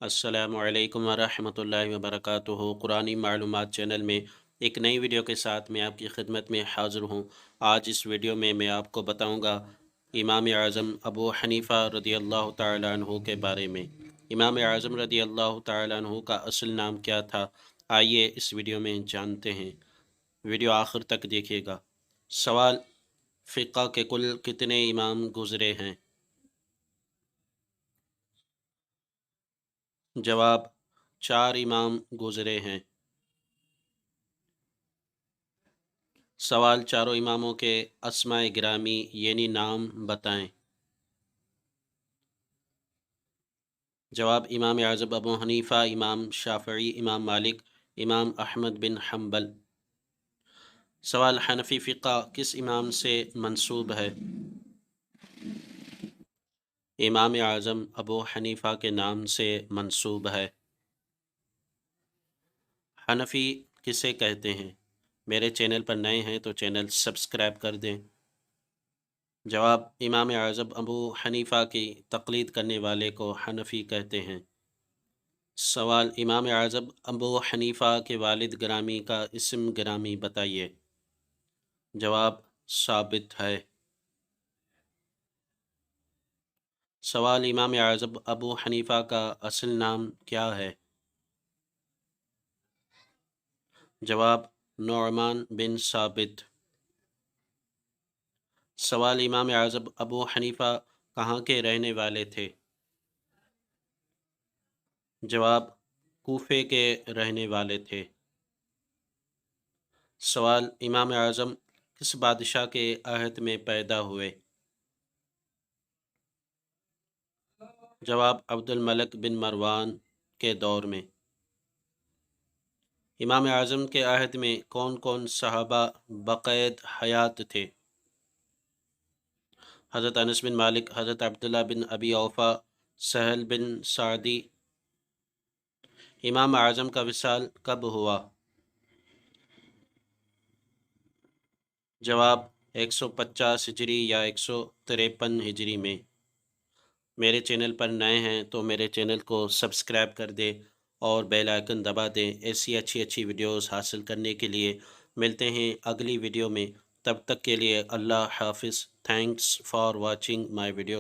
अस्सलामु अलैकुम वरहमतुल्लाहि वबरकातुहू। कुरानी मालूमात चैनल में एक नई वीडियो के साथ मैं आपकी खिदमत में हाज़िर हूँ। आज इस वीडियो में मैं आपको बताऊँगा इमाम आज़म अबू हनीफ़ा रदियल्लाहु ताला अन्हु के बारे में। इमाम आज़म रदियल्लाहु ताला अन्हु का असल नाम क्या था, आइए इस वीडियो में जानते हैं। वीडियो आखिर तक देखिएगा। सवाल, फ़िक़्ह के कुल कितने इमाम गुज़रे हैं? जवाब, 4 इमाम गुज़रे हैं। सवाल, चारों इमामों के अस्माए गिरामी यानी नाम बताएं। जवाब, इमाम आज़म अबू हनीफ़ा, इमाम शाफ़िई, इमाम मालिक, इमाम अहमद बिन हम्बल। सवाल, हनफी फ़िक़्ह किस इमाम से मंसूब है? इमाम आज़म अबू हनीफ़ा के नाम से मंसूब है। हनफी किसे कहते हैं? मेरे चैनल पर नए हैं तो चैनल सब्सक्राइब कर दें। जवाब, इमाम आज़म अबू हनीफ़ा की तक़लीद करने वाले को हनफी कहते हैं। सवाल, इमाम आज़म अबू हनीफ़ा के वालिद गिरामी का इस्म गिरामी बताइए। जवाब, साबित है। सवाल, इमाम आज़म अबू हनीफ़ा का असल नाम क्या है? जवाब, नुअमान बिन साबित। सवाल, इमाम आज़म अबू हनीफ़ा कहाँ के रहने वाले थे? जवाब, कूफे के रहने वाले थे। सवाल, इमाम आज़म किस बादशाह के अहद में पैदा हुए? जवाब, अब्दुल मलिक बिन मरवान के दौर में। इमाम आज़म के अहद में कौन कौन सहाबा बक़ैद हयात थे? हज़रत अनस बिन मालिक, हज़रत अब्दुल्ला बिन अबी औफ़ा, सहल बिन सादी। इमाम आज़म का विसाल कब हुआ? जवाब, 150 हिजरी या 153 हिजरी में। मेरे चैनल पर नए हैं तो मेरे चैनल को सब्सक्राइब कर दें और बेल आइकन दबा दें। ऐसी अच्छी अच्छी वीडियोस हासिल करने के लिए मिलते हैं अगली वीडियो में। तब तक के लिए अल्लाह हाफ़िज़। Thanks for watching my video.